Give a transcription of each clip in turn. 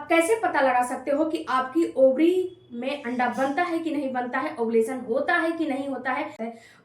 कैसे पता लगा सकते हो कि आपकी ओवरी में अंडा बनता है कि नहीं बनता है, ओवुलेशन होता है कि नहीं होता है,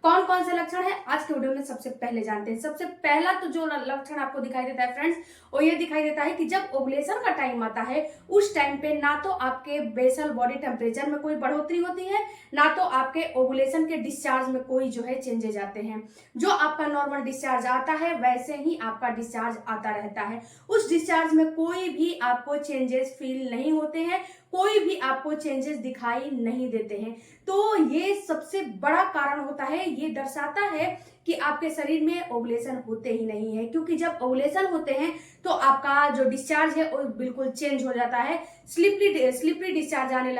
कौन कौन से लक्षण है आज के वीडियो में सबसे पहले जानते हैं। सबसे पहला तो जो लक्षण आपको दिखाई देता है फ्रेंड्स, वो ये दिखाई देता है कि जब ओवुलेशन का टाइम आता है उस टाइम पे ना तो आपके बेसल बॉडी टेम्परेचर में कोई बढ़ोतरी होती है, ना तो आपके ओवुलेशन के डिस्चार्ज में कोई जो है चेंजेज आते हैं। जो आपका नॉर्मल डिस्चार्ज आता है वैसे ही आपका डिस्चार्ज आता रहता है। उस डिस्चार्ज में कोई भी आपको चेंजेस फील नहीं होते हैं, कोई भी आपको चेंजेस दिखाई नहीं देते हैं। तो ये सबसे बड़ा कारण होता है, ये दर्शाता है कि आपके शरीर में ओवुलेशन होते ही नहीं है, क्योंकि जब ओवुलेशन होते हैं तो आपका जो डिस्चार्ज है वो बिल्कुल चेंज हो जाता है, स्लिपरी डिस्चार्ज आने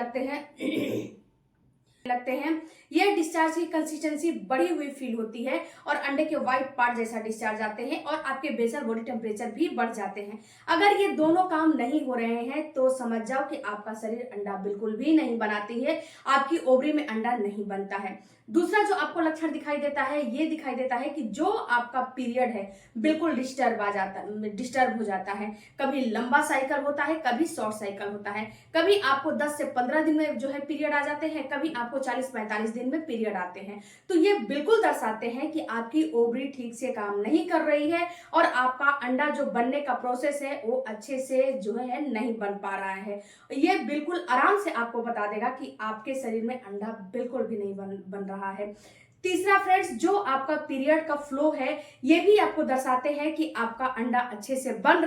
लगते हैं। यह डिस्चार्ज की कंसिस्टेंसी बढ़ी हुई फील होती है और अंडे के व्हाइट पार्ट जैसा डिस्चार्ज आते हैं और आपके बेसल बॉडी टेम्परेचर भी बढ़ जाते हैं। अगर ये दोनों काम नहीं हो रहे हैं तो समझ जाओ कि आपका शरीर अंडा बिल्कुल भी नहीं बनाती है, आपकी ओवरी में अंडा नहीं बनता है। दूसरा जो आपको लक्षण दिखाई देता है, ये दिखाई देता है कि जो आपका पीरियड है बिल्कुल डिस्टर्ब हो जाता है। कभी लंबा साइकिल होता है, कभी शॉर्ट साइकिल होता है, कभी आपको 10 से 15 दिन में जो है पीरियड आ जाते हैं, कभी आपको 40-45 दिन में पीरियड आते हैं। तो ये बिल्कुल दर्शाते हैं कि आपकी ओवरी ठीक से काम नहीं कर रही है और आपका अंडा जो बनने का प्रोसेस है वो अच्छे से जो है नहीं बन पा रहा है। ये बिल्कुल आराम से आपको बता देगा कि आपके शरीर में अंडा बिल्कुल भी नहीं बन रहा है। तीसरा फ्रेंड्स, जो आपका पीरियड का फ्लो है ये भी आपको दर्शाते हैं कि आपका अंडा अच्छे से बन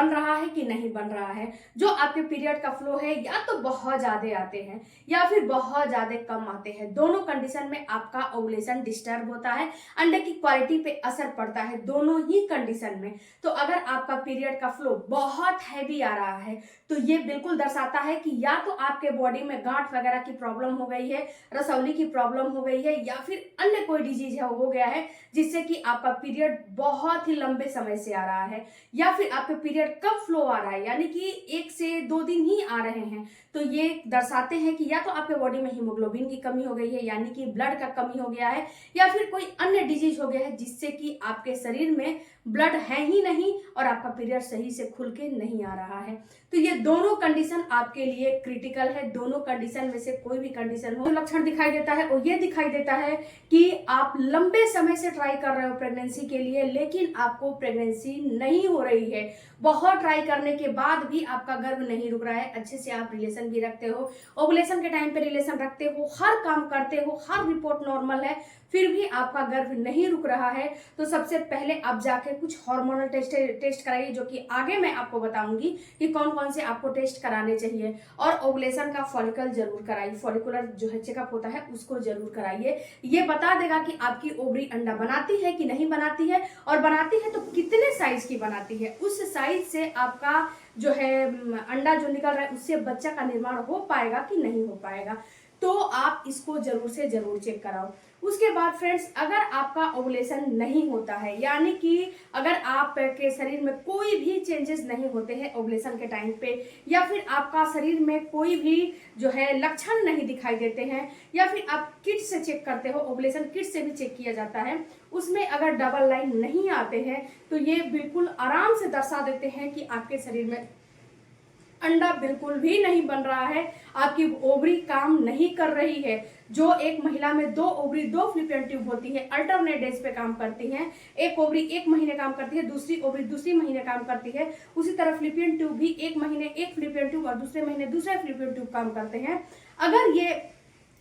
रहा है कि नहीं बन रहा है। जो आपके पीरियड का फ्लो है या तो बहुत ज्यादा आते हैं या फिर बहुत ज्यादा कम आते हैं, दोनों कंडीशन में आपका ओवुलेशन डिस्टर्ब होता है, अंडे की क्वालिटी पे असर पड़ता है दोनों ही कंडीशन में। तो अगर आपका पीरियड का फ्लो बहुत हैवी आ रहा है तो ये बिल्कुल दर्शाता है कि या तो आपके बॉडी में गांठ वगैरह की प्रॉब्लम हो गई है, रसौली की प्रॉब्लम हो गई है, या फिर अन्य कोई डिजीज है हो गया है जिससे कि आपका पीरियड बहुत ही लंबे समय से आ रहा है, या फिर आपके पीरियड कम फ्लो आ रहा है यानी कि 1 से 2 दिन ही आ रहे हैं। तो ये दर्शाते हैं कि या तो आपके बॉडी में हीमोग्लोबिन की कमी हो गई है यानी कि ब्लड का कमी हो गया है, या फिर कोई अन्य डिजीज हो गया है जिससे कि आपके शरीर में ब्लड है ही नहीं और आपका पीरियड सही से खुल के नहीं आ रहा है। तो ये दोनों कंडीशन आपके लिए क्रिटिकल है। दोनों कंडीशन में से कोई भी कंडीशन हो, लक्षण दिखाई देता है और ये दिखाई देता है कि आप लंबे समय से ट्राई कर रहे हो प्रेगनेंसी के लिए, लेकिन आपको प्रेगनेंसी नहीं हो रही है। बहुत ट्राई करने के बाद भी आपका गर्भ नहीं रुक रहा है, अच्छे से आप रिलेशन भी रखते हो, ओवुलेशन के टाइम पे रिलेशन रखते हो, हर काम करते हो, हर रिपोर्ट नॉर्मल है, फिर भी आपका गर्भ नहीं रुक रहा है। तो सबसे पहले आप जाके कुछ हार्मोनल टेस्ट कराइए, जो कि आगे मैं आपको बताऊंगी कि कौन कौन से आपको टेस्ट कराने चाहिए। और ओवुलेशन का फॉलिकल जरूर कराइए, फॉलिकुलर जो है चेकअप होता है उसको जरूर कराइए। ये बता देगा कि आपकी ओवरी अंडा बनाती है कि नहीं बनाती है, और बनाती है तो कितने साइज की बनाती है। उस साइज से आपका जो है अंडा जो निकल रहा है उससे बच्चा का निर्माण हो पाएगा कि नहीं हो पाएगा। तो आप इसको जरूर से जरूर चेक कराओ। उसके बाद फ्रेंड्स, अगर आपका ओवुलेशन नहीं होता है यानी कि अगर आपके शरीर में कोई भी चेंजेस नहीं होते हैं ओवुलेशन के टाइम पे, या फिर आपका शरीर में कोई भी जो है लक्षण नहीं दिखाई देते हैं, या फिर आप किट से चेक करते हो, ओवुलेशन किट से भी चेक किया जाता है, उसमें अगर डबल लाइन नहीं आते हैं तो ये बिल्कुल आराम से दर्शा देते हैं कि आपके शरीर में अंडा बिल्कुल भी नहीं बन रहा है, आपकी ओवरी काम नहीं कर रही है। जो एक महिला में 2 ओवरी 2 फ्लिपियन ट्यूब होती है, अल्टरनेट डेज पे काम करती हैं। एक ओवरी 1 महीने काम करती है, दूसरी ओवरी दूसरी महीने काम करती है। उसी तरह फ्लिपियन ट्यूब भी 1 महीने 1 फ्लिपियन ट्यूब और दूसरे महीने दूसरा फ्लिपियन ट्यूब काम करते हैं। अगर ये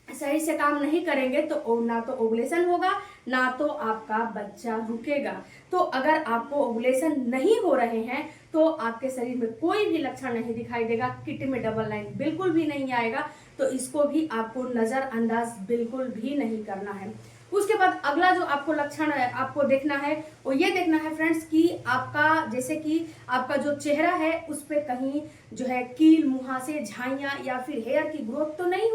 सही से काम नहीं करेंगे तो ना तो ओवुलेशन होगा, ना तो आपका बच्चा रुकेगा। तो अगर आपको ओवुलेशन नहीं हो रहे हैं तो आपके शरीर में कोई भी लक्षण नहीं दिखाई देगा, किट में डबल लाइन बिल्कुल भी नहीं आएगा, तो इसको भी आपको नजरअंदाज बिल्कुल भी नहीं करना है। उसके बाद अगला जो आपको लक्षण है आपको देखना है वो ये देखना है फ्रेंड्स कि आपका जैसे कि आपका जो चेहरा है उस पे कहीं जो है कील, मुहासे, झाइयां या फिर हेयर की ग्रोथ तो नहीं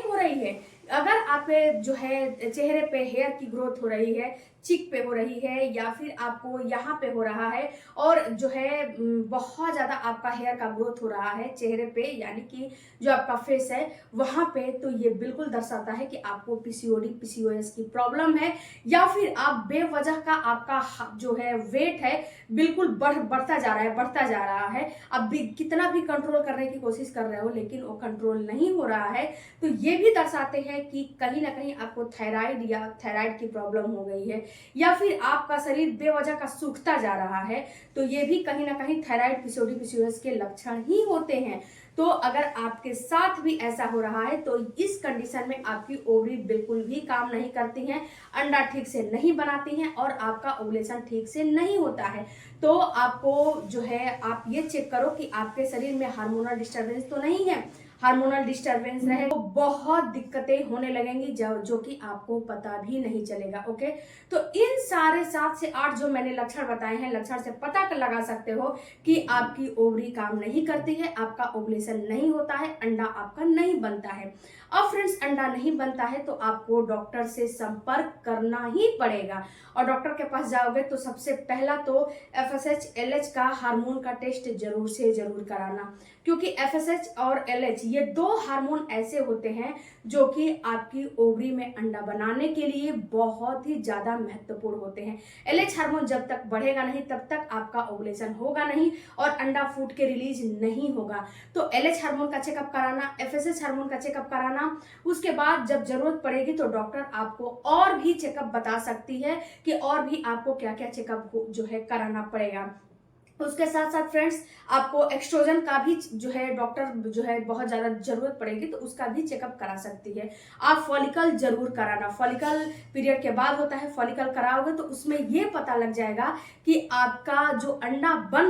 हो रही है। अगर आप जो है चेहरे पे हेयर की ग्रोथ हो रही है, चिक पे हो रही है, या फिर आपको यहाँ पे हो रहा है और जो है बहुत ज्यादा आपका हेयर का ग्रोथ हो रहा है चेहरे पे यानी कि जो आपका फेस है वहां पे, तो ये बिल्कुल दर्शाता है कि आपको पीसीओडी पीसीओएस की प्रॉब्लम है, या फिर आप बेवजह का आपका जो है वेट है बिल्कुल बढ़ता जा रहा है। अब भी कितना भी कंट्रोल करने की कोशिश कर रहे हो लेकिन वो कंट्रोल नहीं हो रहा है, तो ये भी दर्शाते हैं कि कहीं ना कहीं आपको थायराइड की प्रॉब्लम हो गई है, या फिर आपका शरीर बेवजह का सूखता जा रहा है, तो ये भी कहीं ना कहीं थायराइड पीसीओएस के लक्षण ही होते हैं। तो अगर आपके साथ भी ऐसा हो रहा है तो इस कंडीशन में आपकी ओवरी बिल्कुल भी काम नहीं करती हैं, अंडा ठीक से नहीं बनाती हैं और आपका ओवुलेशन ठीक से नहीं होता है। तो आपको जो है आप ये चेक करो कि आपके शरीर में हार्मोनल डिस्टरबेंस तो नहीं है। हार्मोनल डिस्टरबेंस रहे तो बहुत दिक्कतें होने लगेंगी जो कि आपको पता भी नहीं चलेगा। ओके, तो इन सारे 7 से 8 जो मैंने लक्षण बताए हैं, लक्षण से पता लगा सकते हो कि आपकी ओवरी काम नहीं करती है, आपका ओवुलेशन नहीं होता है, अंडा आपका नहीं बनता है। अब फ्रेंड्स, अंडा नहीं बनता है तो आपको डॉक्टर से संपर्क करना ही पड़ेगा, और डॉक्टर के पास जाओगे तो सबसे पहला तो FSH LH का हार्मोन का टेस्ट जरूर से जरूर कराना, क्योंकि FSH और LH ये 2 हार्मोन ऐसे होते हैं जो कि आपकी ओवरी में अंडा बनाने के लिए बहुत ही ज्यादा महत्वपूर्ण होते हैं। LH हार्मोन जब तक बढ़ेगा नहीं तब तक आपका ओवुलेशन होगा नहीं और अंडा फूट के रिलीज नहीं होगा। तो LH हार्मोन का चेकअप कराना, FSH हार्मोन का चेकअप कराना, उसके बाद जब जरूरत पड़ेगी तो डॉक्टर आपको और भी चेकअप बता सकती है कि और भी आपको क्या क्या चेकअप जो है कराना पड़ेगा। उसके साथ साथ फ्रेंड्स, आपको एक्सट्रोजन का भी जो है डॉक्टर जो है बहुत ज्यादा जरूरत पड़ेगी तो उसका भी चेकअप करा सकती है। आप फॉलिकल जरूर कराना, फॉलिकल पीरियड के बाद होता है, फॉलिकल कराओगे तो उसमें ये पता लग जाएगा कि आपका जो अंडा बन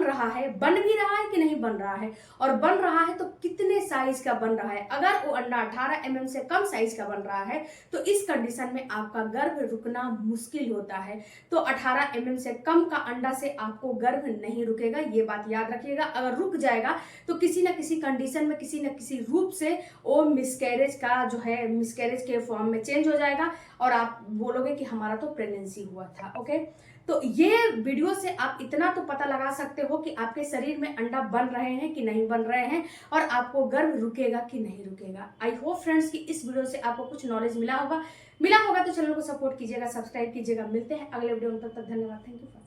भी रहा है कि नहीं बन रहा है, और बन रहा है तो कितने साइज का बन रहा है। अगर वो अंडा 18 mm से कम साइज का बन रहा है तो इस कंडीशन में आपका गर्भ रुकना मुश्किल होता है। तो 18 mm से कम का अंडा से आपको गर्भ नहीं रुकेगा, ये बात याद रखिएगा। अगर रुक जाएगा तो किसी न किसी कंडीशन में किसी न किसी रूप से वो मिसकैरेज का जो है मिसकैरेज के फॉर्म में चेंज हो जाएगा और आप बोलोगे कि हमारा तो प्रेगनेंसी हुआ था। ओके, तो ये वीडियो से आप इतना तो पता लगा सकते हो कि आपके शरीर में अंडा बन रहे हैं कि नहीं बन रहे हैं और आपको गर्भ रुकेगा कि नहीं रुकेगा। आई होप फ्रेंड्स कि इस वीडियो से आपको कुछ नॉलेज मिला होगा तो चैनल को सपोर्ट कीजिएगा, सब्सक्राइब कीजिएगा। मिलते हैं अगले वीडियो में, तब तक धन्यवाद, थैंक यू।